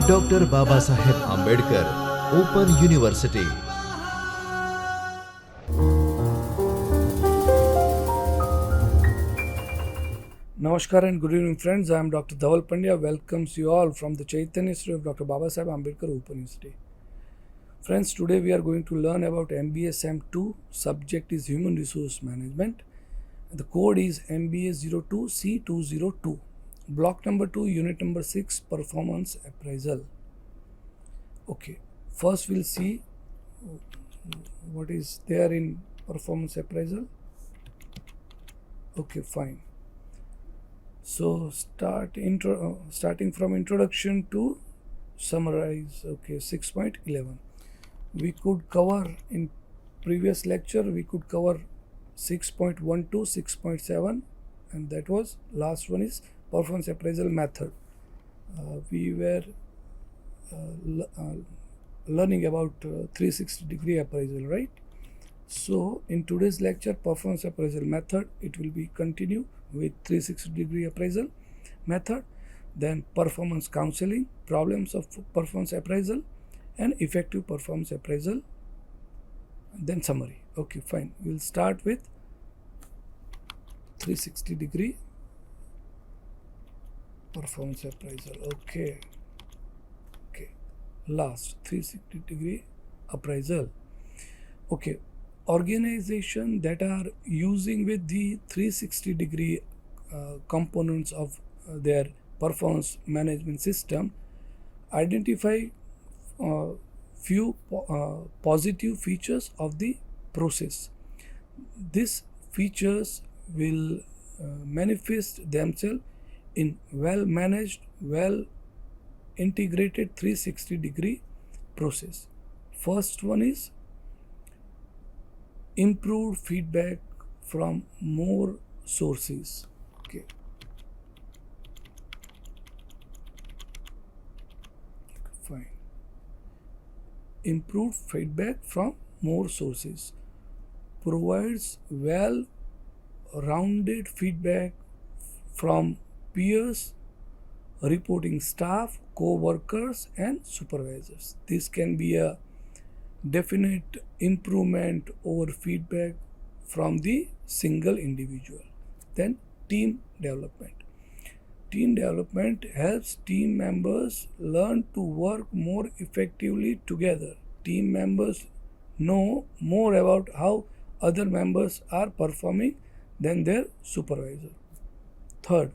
Doctor Babasaheb Ambedkar open university. Namaskar and good evening, friends. I am Dr. Dhaval Pandya. Welcomes you all from the Chaitanya Institute of Dr. Babasaheb Ambedkar Open University. Friends, today we are going to learn about MBA SAM2. Subject is Human Resource Management. The code is MBA02C202. Block number 2, unit number 6, Performance Appraisal. Okay, first we'll see what is there in Performance Appraisal. Okay, fine. So starting from introduction to summarize. Okay, 6.11. We could cover in previous lecture, we could cover 6.12, 6.7, and that was last one is performance appraisal method. We were learning about 360-degree appraisal, right? So in today's lecture, performance appraisal method, it will be continue with 360-degree appraisal method, then performance counseling, problems of performance appraisal, and effective performance appraisal, then summary. Okay, fine. We'll start with 360-degree performance appraisal. Okay. Last 360-degree appraisal. Okay. Organization that are using with the 360-degree components of their performance management system identify few positive features of the process. These features will manifest themselves in well managed, well integrated 360-degree process. First one is improved feedback from more sources. Okay. Fine. Improved feedback from more sources provides well-rounded feedback from peers, reporting staff, co-workers, and supervisors. This can be a definite improvement over feedback from the single individual. Then team development. Team development helps team members learn to work more effectively together. Team members know more about how other members are performing than their supervisor. Third,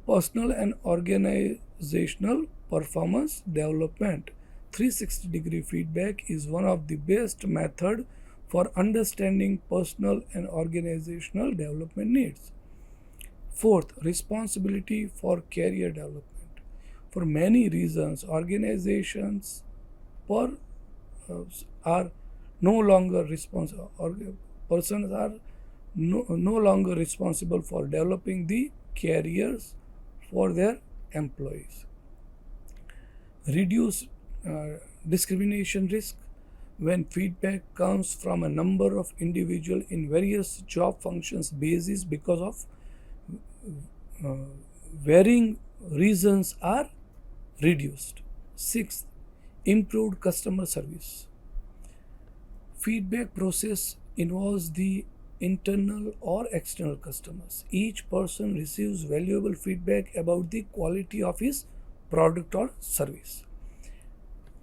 personal and organizational performance development. 360-degree feedback is one of the best methods for understanding personal and organizational development needs. Fourth, responsibility for career development. For many reasons, organizations are no longer responsible, or persons are no longer responsible for developing the careers for their employees. Reduce discrimination risk. When feedback comes from a number of individuals in various job functions basis because of varying reasons are reduced. Sixth, improved customer service. Feedback process involves the internal or external customers. Each person receives valuable feedback about the quality of his product or service.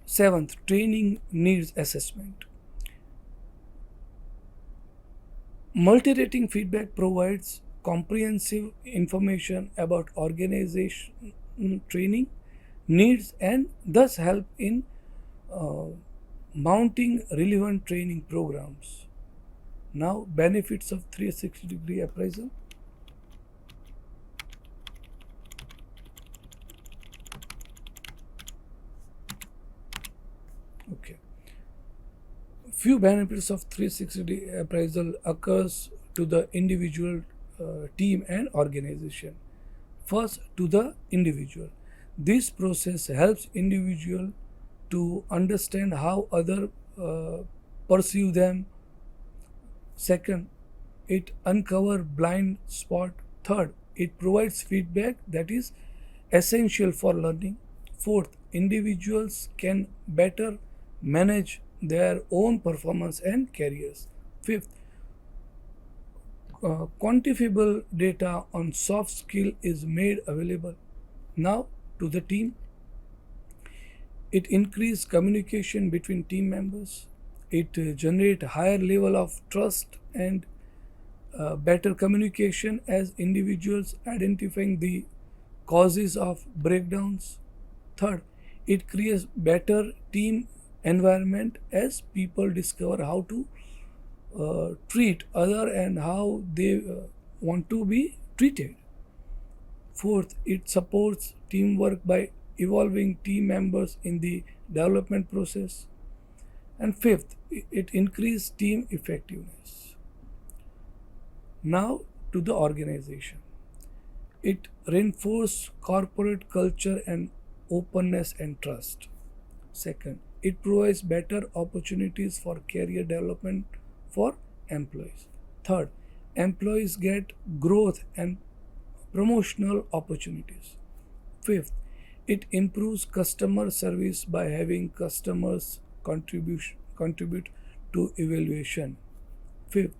Seventh, training needs assessment. Multi-rating feedback provides comprehensive information about organization training needs and thus help in mounting relevant training programs. Now, benefits of 360-degree appraisal. Okay. Few benefits of 360-degree appraisal occurs to the individual, team and organization. First, to the individual. This process helps individual to understand how others perceive them. Second, it uncovers blind spot. Third, it provides feedback that is essential for learning. Fourth, individuals can better manage their own performance and careers. Fifth, quantifiable data on soft skill is made available now to the team. It increases communication between team members. It generates higher level of trust and better communication as individuals identifying the causes of breakdowns. Third, it creates better team environment as people discover how to treat other and how they want to be treated. Fourth, it supports teamwork by involving team members in the development process. And fifth, it increases team effectiveness. Now to the organization. It reinforces corporate culture and openness and trust. Second, it provides better opportunities for career development for employees. Third, employees get growth and promotional opportunities. Fifth, it improves customer service by having customers contribute to evaluation. Fifth,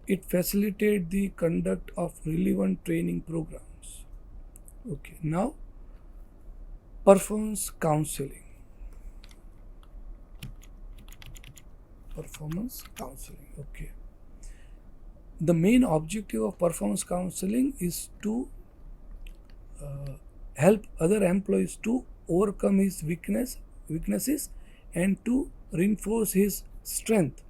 it facilitates the conduct of relevant training programs. Okay, now performance counseling. Performance counseling. Okay. The main objective of performance counseling is to help other employees to overcome his weaknesses and to reinforce his strength.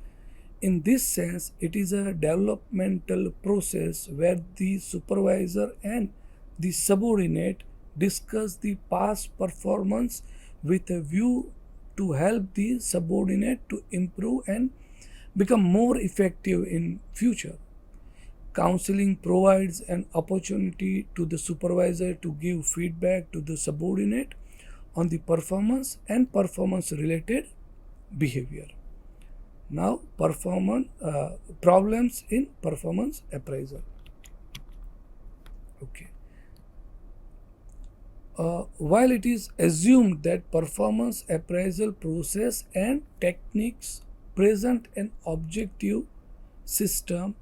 In this sense, it is a developmental process where the supervisor and the subordinate discuss the past performance with a view to help the subordinate to improve and become more effective in future. Counseling provides an opportunity to the supervisor to give feedback to the subordinate on the performance and performance related behavior. Now, problems in performance appraisal. Okay. While it is assumed that performance appraisal process and techniques present an objective system,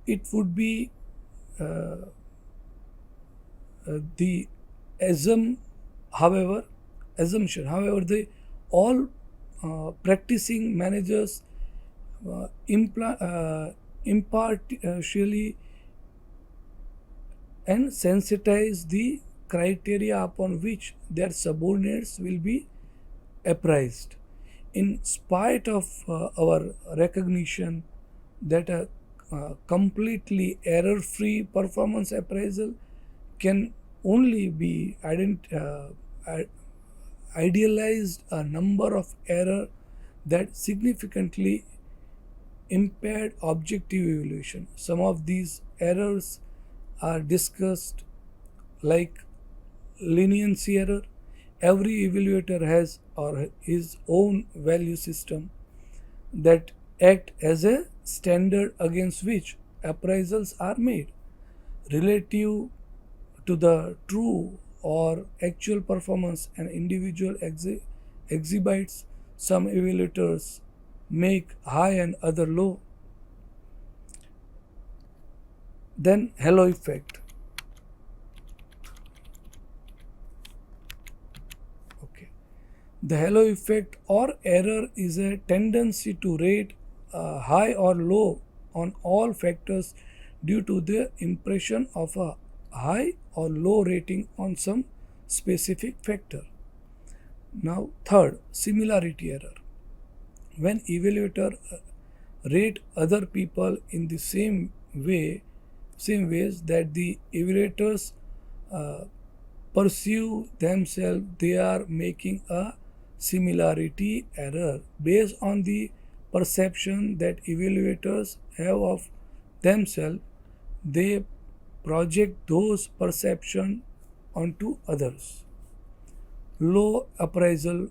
it would be the assumption. However, the all practicing managers impartially and sensitize the criteria upon which their subordinates will be appraised. In spite of our recognition that a completely error-free performance appraisal can only be idealized a number of errors that significantly impaired objective evaluation. Some of these errors are discussed like leniency error. Every evaluator has or his own value system that act as a standard against which appraisals are made. Relative to the true or actual performance an individual exhibits, some evaluators make high and other low. Then halo effect. Okay. The halo effect or error is a tendency to rate high or low on all factors due to the impression of a high or low rating on some specific factor. Now, third, similarity error. When evaluator rate other people in the same ways that the evaluators perceive themselves, they are making a similarity error based on the perception that evaluators have of themselves. They project those perceptions onto others. Low appraisal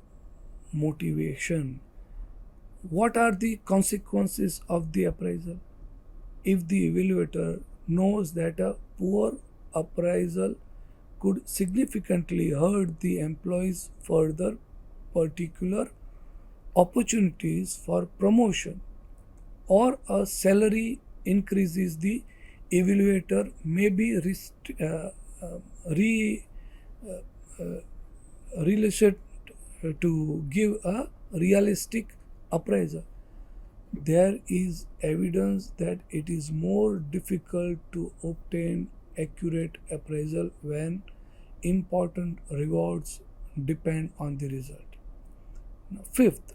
motivation. What are the consequences of the appraisal? If the evaluator knows that a poor appraisal could significantly hurt the employee's further particular opportunities for promotion or a salary increases, the evaluator may be relisted to give a realistic appraisal. There is evidence that it is more difficult to obtain accurate appraisal when important rewards depend on the result. Now, fifth,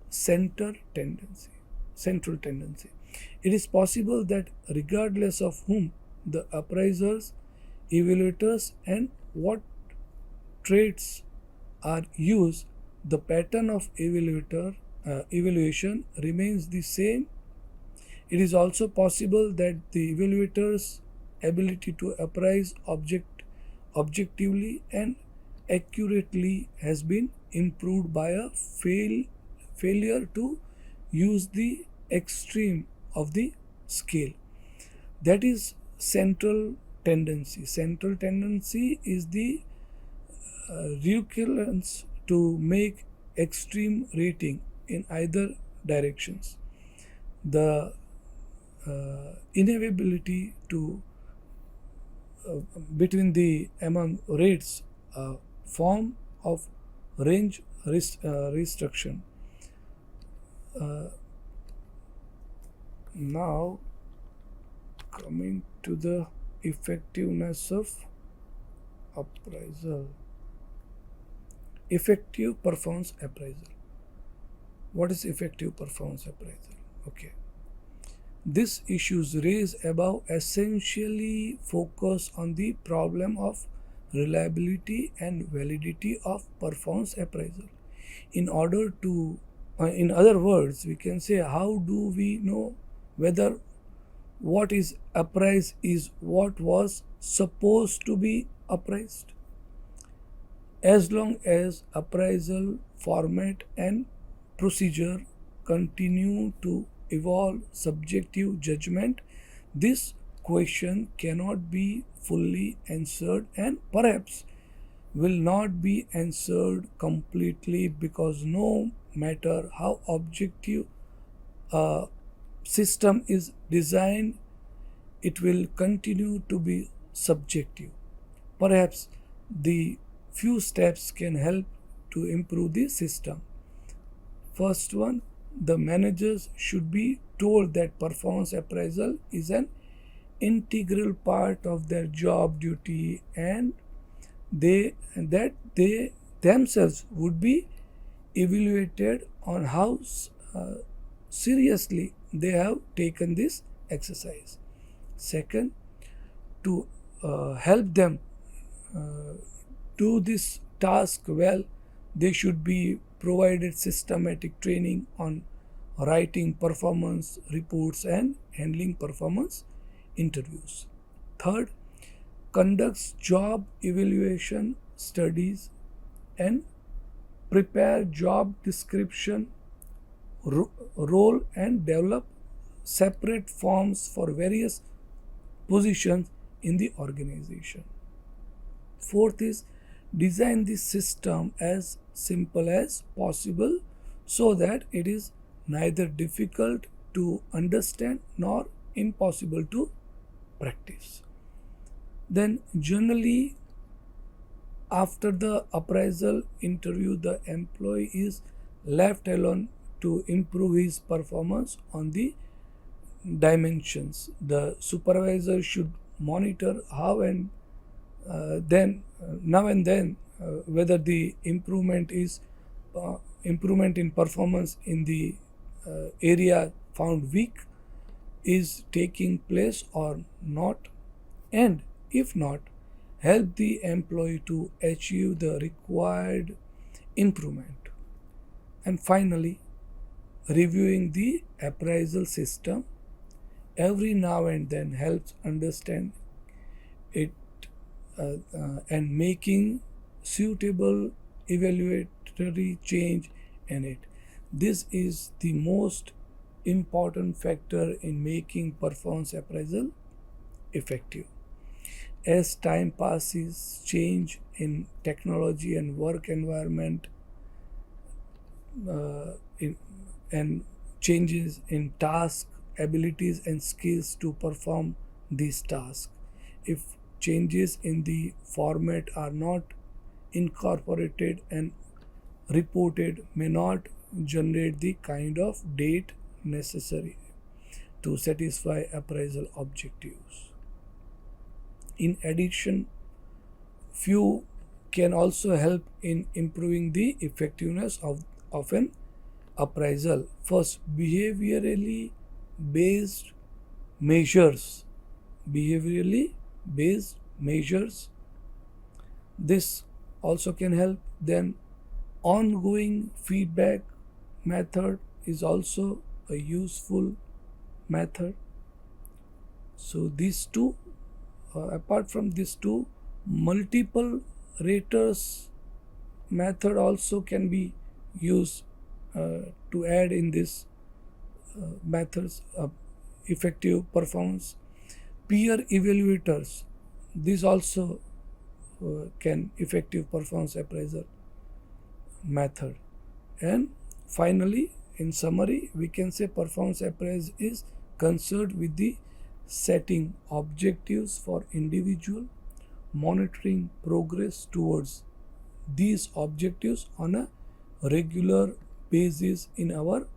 center tendency, central tendency. It is possible that regardless of whom the appraisers, evaluators, and what traits are used, the pattern of evaluation remains the same. It is also possible that the evaluator's ability to appraise objectively and accurately has been improved by a failure to use the extreme of the scale. That is central tendency. Central tendency is the reluctance to make extreme rating in either directions. The inevitability to between the among rates form of range restriction. Now coming to the effectiveness of appraisal. Effective performance appraisal. What is effective performance appraisal? Okay. These issues raised above essentially focus on the problem of reliability and validity of performance appraisal. In order to, in other words, we can say, how do we know whether what is appraised is what was supposed to be appraised? As long as appraisal format and procedure continue to evolve subjective judgment, this question cannot be fully answered and perhaps will not be answered completely, because no matter how objective a system is designed, it will continue to be subjective. Perhaps the few steps can help to improve the system. First one, the managers should be told that performance appraisal is an integral part of their job duty, and they themselves would be evaluated on how seriously they have taken this exercise. Second, to help them do this task well, they should be provided systematic training on writing performance reports and handling performance interviews. Third, conducts job evaluation studies and prepare job description, role, and develop separate forms for various positions in the organization. Fourth is design the system as simple as possible so that it is neither difficult to understand nor impossible to practice. Then generally after the appraisal interview, the employee is left alone to improve his performance on the dimensions. The supervisor should monitor how and now and then whether the improvement in performance in the area found weak is taking place or not, and if not, help the employee to achieve the required improvement. And finally, reviewing the appraisal system every now and then helps understand it and making suitable evaluatory change in it. This is the most important factor in making performance appraisal effective. As time passes, change in technology and work environment and changes in task, abilities and skills to perform these tasks. If changes in the format are not incorporated and reported, may not generate the kind of data necessary to satisfy appraisal objectives. In addition, few can also help in improving the effectiveness of an appraisal. First, behaviorally based measures. Behaviorally based measures. This also can help. Then, ongoing feedback method is also a useful method. So, these two, apart from these two, multiple raters method also can be used to add in this methods of effective performance. Peer evaluators, this also can effective performance appraisal method. And finally, in summary, we can say performance appraisal is concerned with the setting objectives for individual, monitoring progress towards these objectives on a regular basis in our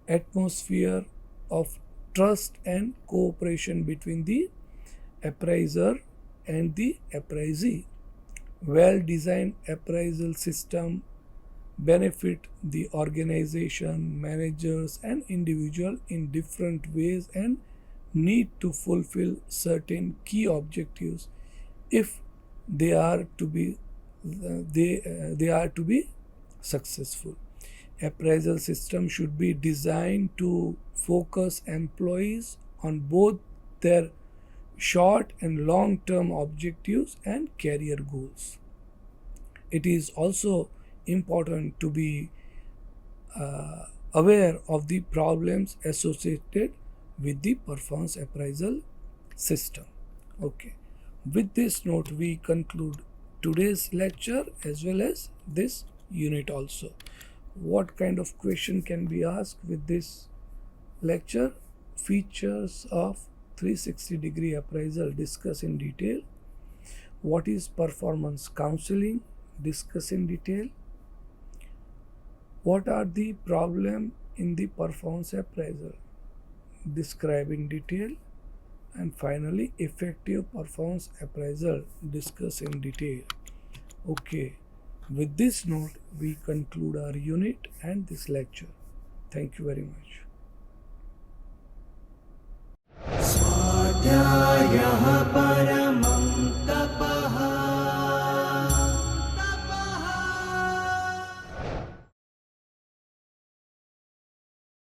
atmosphere of trust and cooperation between the appraiser and the appraisee. Well-designed appraisal system benefit the organization, managers and individual in different ways and need to fulfill certain key objectives if they are to be successful. Appraisal system should be designed to focus employees on both their short and long term objectives and career goals. It is also important to be aware of the problems associated with the performance appraisal system. Okay. With this note, we conclude today's lecture as well as this unit also. What kind of question can be asked with this lecture? Features of 360-degree appraisal, discuss in detail. What is performance counseling? Discuss in detail. What are the problems in the performance appraisal? Describe in detail. And finally, effective performance appraisal, discuss in detail. Okay. With this note, we conclude our unit and this lecture. Thank you very much. स्वाध्यायः